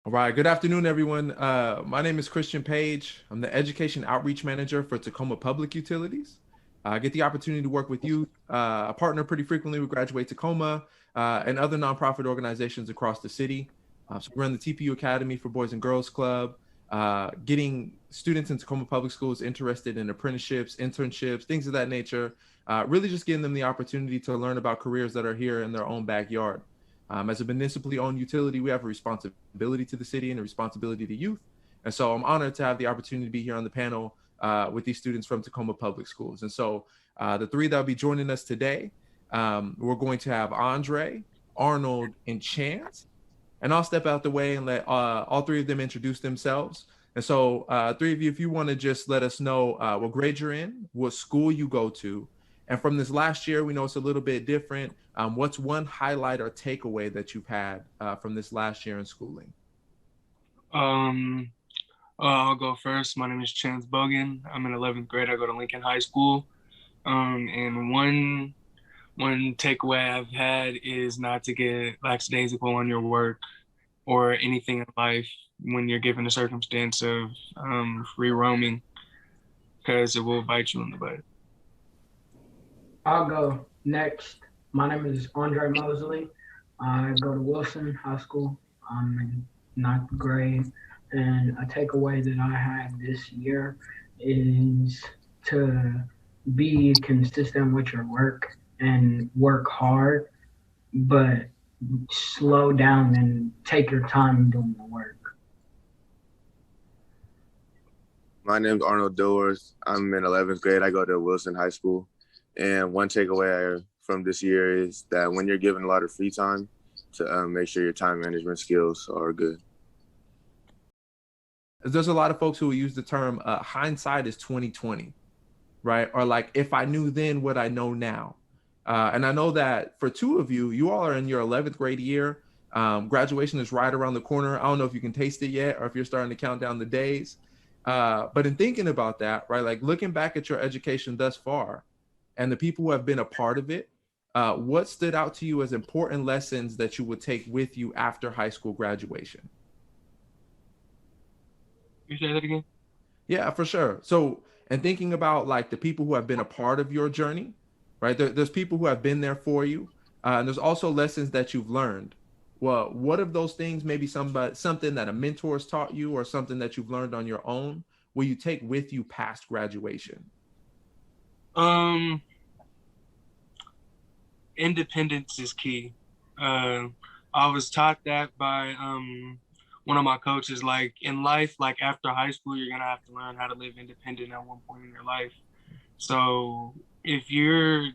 All right. Good afternoon, everyone. My name is Christian Paige. I'm the Education Outreach Manager for Tacoma Public Utilities. I get the opportunity to work with youth. I partner pretty frequently with Graduate Tacoma and other nonprofit organizations across the city. So we run the TPU Academy for Boys and Girls Club, getting students in Tacoma Public Schools interested in apprenticeships, internships, things of that nature. Really just giving them the opportunity to learn about careers that are here in their own backyard. As a municipally owned utility, we have a responsibility to the city and a responsibility to youth. And so I'm honored to have the opportunity to be here on the panel with these students from Tacoma Public Schools. And so the three that will be joining us today, we're going to have Andre, Arnold, and Chance. And I'll step out the way and let all three of them introduce themselves. And so three of you, if you want to just let us know what grade you're in, what school you go to, and from this last year, we know it's a little bit different. What's one highlight or takeaway that you've had from this last year in schooling? I'll go first. My name is Chance Bogan. I'm in 11th grade. I go to Lincoln High School. And one takeaway I've had is not to get lackadaisical on your work or anything in life when you're given a circumstance of free roaming, because it will bite you in the butt. I'll go next. My name is Andre Mosley. I go to Wilson High School. I'm in ninth grade. And a takeaway that I had this year is to be consistent with your work and work hard, but slow down and take your time doing the work. My name's Arnold Dilworth. I'm in 11th grade. I go to Wilson High School. And one takeaway from this year is that when you're given a lot of free time, to make sure your time management skills are good. There's a lot of folks who will use the term hindsight is 2020, right? Or like, if I knew then what I know now. And I know that for two of you, you all are in your 11th grade year. Graduation is right around the corner. I don't know if you can taste it yet or if you're starting to count down the days. But in thinking about that, right, like looking back at your education thus far and the people who have been a part of it, what stood out to you as important lessons that you would take with you after high school graduation? You say that again? Yeah, for sure. So, and thinking about like the people who have been a part of your journey, right? There's people who have been there for you, and there's also lessons that you've learned. Well, what of those things, maybe something that a mentor has taught you or something that you've learned on your own, will you take with you past graduation? Independence is key. I was taught that by one of my coaches. Like in life, like after high school, you're gonna have to learn how to live independent at one point in your life. So if you're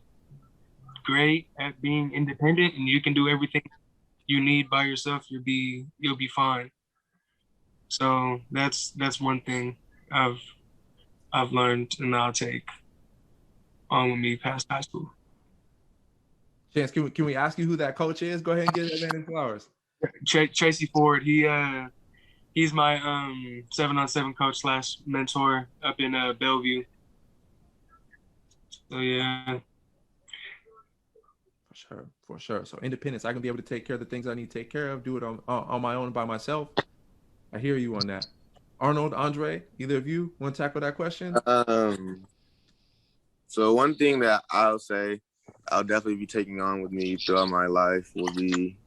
great at being independent and you can do everything you need by yourself, you'll be fine. So that's one thing I've learned and I'll take on with me past high school. Chance, can we ask you who that coach is? Go ahead and give that man his flowers. Tracy Ford. He's my 7-on-7 coach / mentor up in Bellevue. So yeah. For sure. So independence, I can be able to take care of the things I need to take care of, do it on my own by myself. I hear you on that. Arnold, Andre, either of you want to tackle that question? So one thing that I'll say I'll definitely be taking on with me throughout my life will be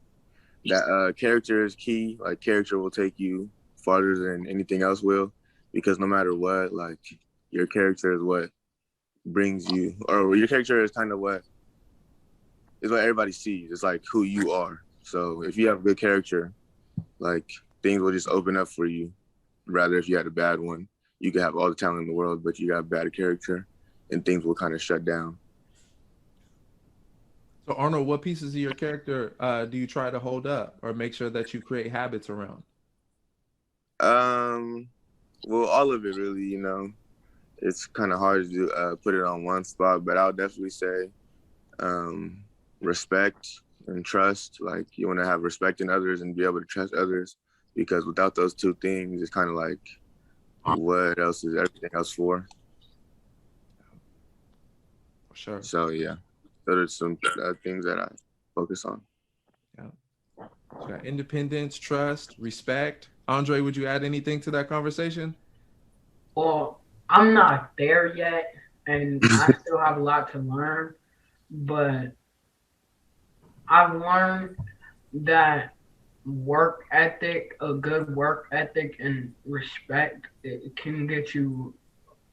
that character is key. Like character will take you farther than anything else will, because no matter what, like your character is what brings you, or your character is kind of what everybody sees. It's like who you are. So if you have good character, like things will just open up for you. Rather, if you had a bad one, you could have all the talent in the world, but you got bad character and things will kind of shut down. So Arnold, what pieces of your character do you try to hold up or make sure that you create habits around? Well, all of it really, you know. It's kind of hard to put it on one spot, but I'll definitely say respect and trust. Like you want to have respect in others and be able to trust others, because without those two things, it's kind of like, what else is everything else for? Sure. So yeah, those are some things that I focus on. Yeah. So independence, trust, respect, Andre, would you add anything to that conversation? Well, I'm not there yet, and I still have a lot to learn, but I've learned that work ethic, a good work ethic, and respect, it can get you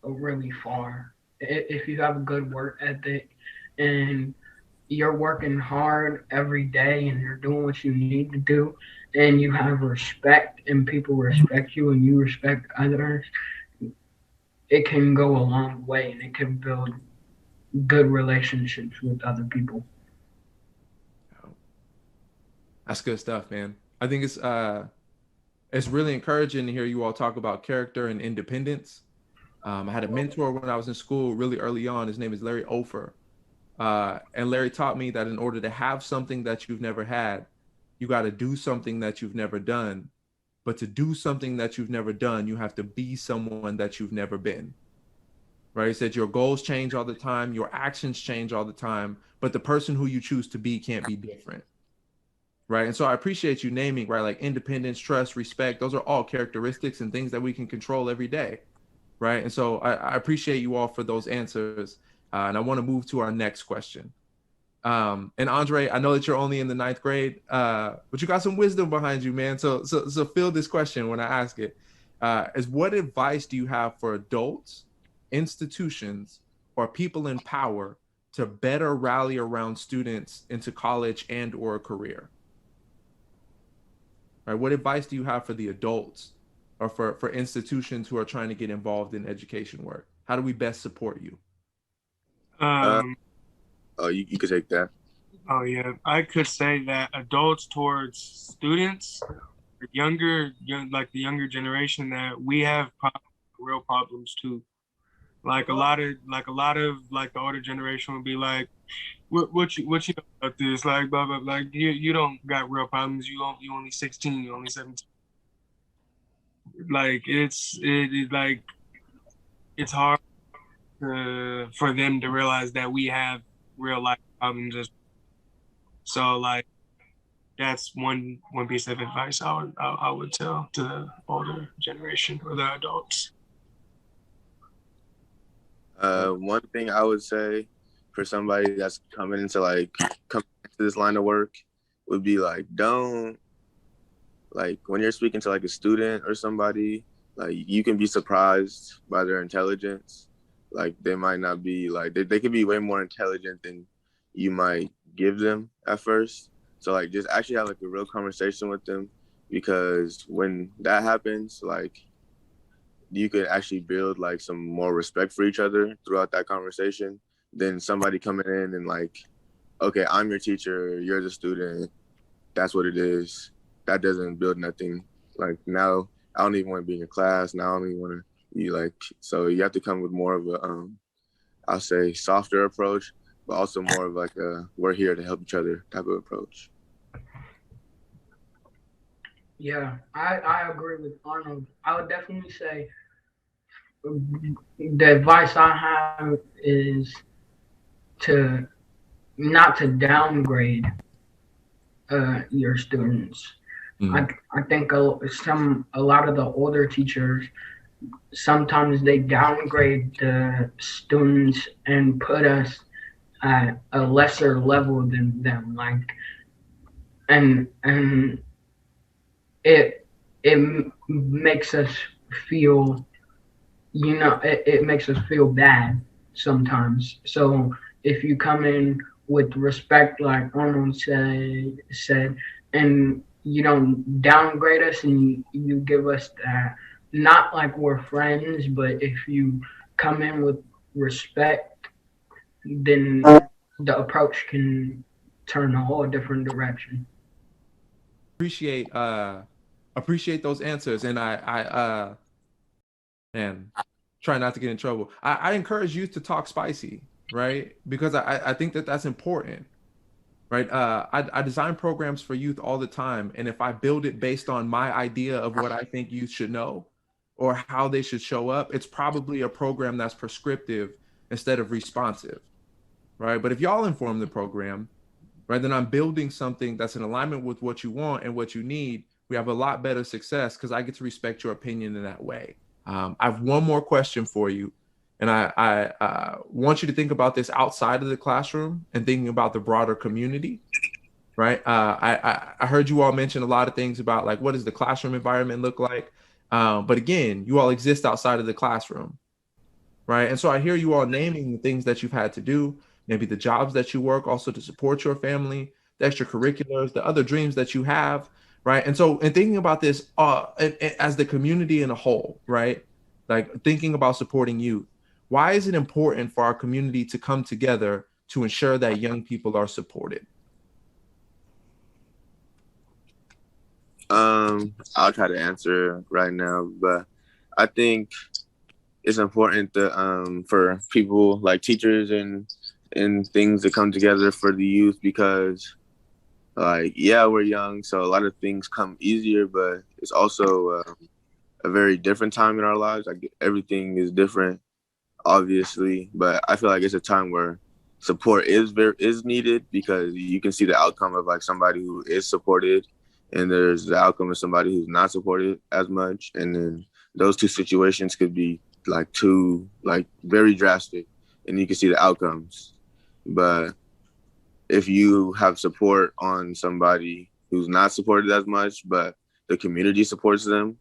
really far. If you have a good work ethic and you're working hard every day and you're doing what you need to do, and you have respect and people respect you and you respect others, it can go a long way and it can build good relationships with other people. That's good stuff, man. I think it's really encouraging to hear you all talk about character and independence. I had a mentor when I was in school really early on. His name is Larry Ofer. And Larry taught me that in order to have something that you've never had, you got to do something that you've never done. But to do something that you've never done, you have to be someone that you've never been. Right? He said your goals change all the time, your actions change all the time, but the person who you choose to be can't be different. Right. And so I appreciate you naming, right, like independence, trust, respect. Those are all characteristics and things that we can control every day. Right. And so I appreciate you all for those answers. And I want to move to our next question. And Andre, I know that you're only in the 9th grade, but you got some wisdom behind you, man. So feel this question when I ask it. Is what advice do you have for adults, institutions, or people in power to better rally around students into college and or a career? Right? What advice do you have for the adults or for institutions who are trying to get involved in education work? How do we best support you? You could take that. Oh yeah, I could say that adults towards students, like the younger generation, that we have real problems too. Like a lot of the older generation would be like, what you know about this? Like blah blah. Like you don't got real problems. You only 16. You only 17. Like it's hard for them to realize that we have real life problems. So like that's one piece of advice I would tell to the older generation or the adults. One thing I would say for somebody that's coming into this line of work would be like, don't, like, when you're speaking to like a student or somebody, like, you can be surprised by their intelligence. Like, they might not be like, they could be way more intelligent than you might give them at first. So like, just actually have like a real conversation with them, because when that happens, like, you could actually build like some more respect for each other throughout that conversation than somebody coming in and like, okay, I'm your teacher, you're the student, that's what it is. That doesn't build nothing. Like, now I don't even want to be in your class. Now I don't even want to be like, so you have to come with more of a, I'll say softer approach, but also more of like a, we're here to help each other type of approach. Yeah, I agree with Arnold. I would definitely say the advice I have is to not to downgrade your students. I think a lot of the older teachers, sometimes they downgrade the students and put us at a lesser level than them. Like, and it makes us feel, it makes us feel bad sometimes. So if you come in with respect, like Arnold said, and you don't downgrade us and you give us that, not like we're friends, but if you come in with respect, then the approach can turn a whole different direction. Appreciate those answers, and I try not to get in trouble. I encourage youth to talk spicy, right? Because I think that that's important, right? I design programs for youth all the time, and if I build it based on my idea of what I think youth should know or how they should show up, it's probably a program that's prescriptive instead of responsive, right? But if y'all inform the program, right, then I'm building something that's in alignment with what you want and what you need, we have a lot better success because I get to respect your opinion in that way. I have one more question for you. And I want you to think about this outside of the classroom and thinking about the broader community, right? I heard you all mention a lot of things about like, what does the classroom environment look like? But again, you all exist outside of the classroom, right? And so I hear you all naming the things that you've had to do, maybe the jobs that you work also to support your family, the extracurriculars, the other dreams that you have, right? And so in thinking about this as the community in a whole, right? Like thinking about supporting youth, why is it important for our community to come together to ensure that young people are supported? I'll try to answer right now, but I think it's important to, for people like teachers and things to come together for the youth because, like, yeah, we're young, so a lot of things come easier, but it's also a very different time in our lives. Like everything is different, obviously, but I feel like it's a time where support is needed because you can see the outcome of like somebody who is supported, and there's the outcome of somebody who's not supported as much, and then those two situations could be like very drastic, and you can see the outcomes. But if you have support on somebody who's not supported as much, but the community supports them,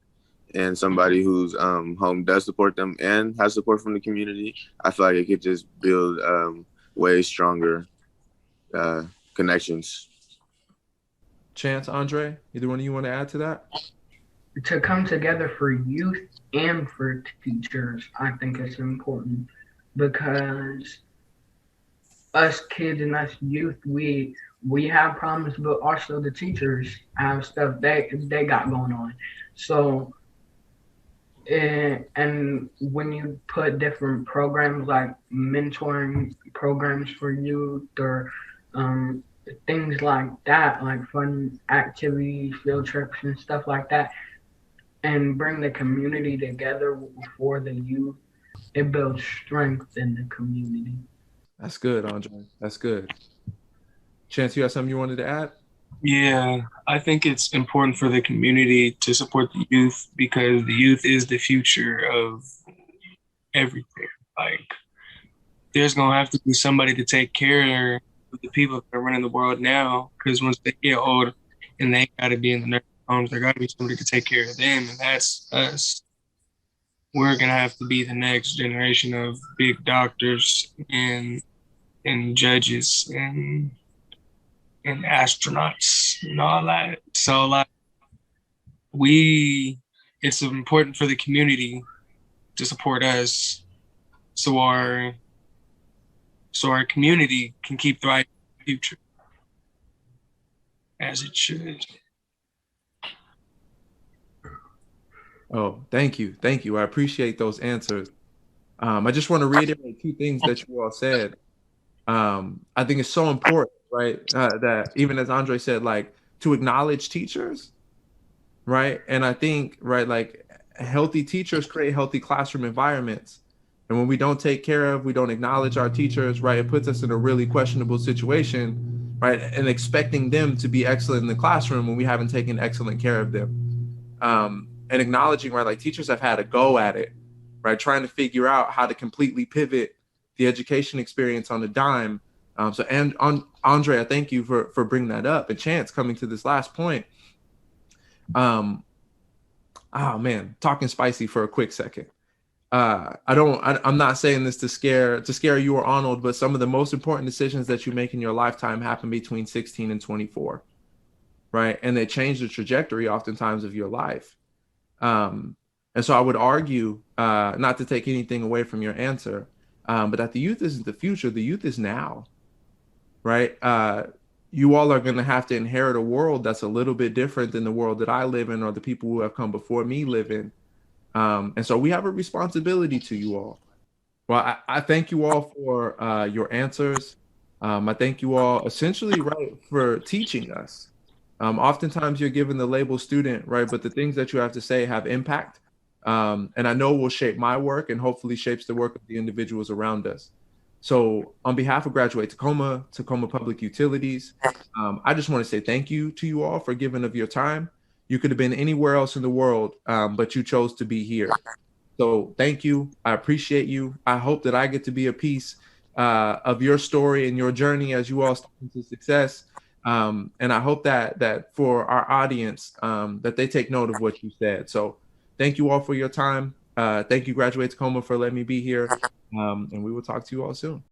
and somebody whose home does support them and has support from the community, I feel like it could just build way stronger connections. Chance, Andre, either one of you want to add to that? To come together for youth and for teachers, I think it's important because us kids and us youth, we have problems, but also the teachers have stuff they got going on. So, and when you put different programs like mentoring programs for youth or things like that, like fun activities, field trips and stuff like that, and bring the community together for the youth, it builds strength in the community. That's good, Andre. That's good. Chance, you have something you wanted to add? Yeah, I think it's important for the community to support the youth because the youth is the future of everything. Like, there's going to have to be somebody to take care of the people that are running the world now because once they get old and they got to be in the nursing homes, there got to be somebody to take care of them, and that's us. We're going to have to be the next generation of big doctors and judges and astronauts and all that. So like it's important for the community to support us so our community can keep thriving in the future as it should. Oh, thank you. Thank you. I appreciate those answers. I just want to reiterate two things that you all said. I think it's so important, right? That even as Andre said, like to acknowledge teachers, right? And I think, right, like healthy teachers create healthy classroom environments. And when we don't we don't acknowledge our teachers, right, it puts us in a really questionable situation, right? And expecting them to be excellent in the classroom when we haven't taken excellent care of them. And acknowledging, right, like teachers have had a go at it, right? Trying to figure out how to completely pivot the education experience on a dime. Andre, I thank you for bringing that up. And Chance, coming to this last point. Oh man, talking spicy for a quick second. I'm not saying this to scare you or Arnold, but some of the most important decisions that you make in your lifetime happen between 16 and 24, right? And they change the trajectory oftentimes of your life. And so I would argue, not to take anything away from your answer, but that the youth isn't the future, the youth is now, right? You all are going to have to inherit a world that's a little bit different than the world that I live in or the people who have come before me live in. And so we have a responsibility to you all. Well, I thank you all for your answers. I thank you all essentially, right, for teaching us. Oftentimes you're given the label student, right, but the things that you have to say have impact. And I know will shape my work and hopefully shapes the work of the individuals around us. So on behalf of Graduate Tacoma Public Utilities, I just want to say thank you to you all for giving of your time. You could have been anywhere else in the world, but you chose to be here. So thank you. I appreciate you. I hope that I get to be a piece of your story and your journey as you all step into success. And I hope that for our audience, that they take note of what you said. So thank you all for your time. Thank you, Graduate Tacoma, for letting me be here. And we will talk to you all soon.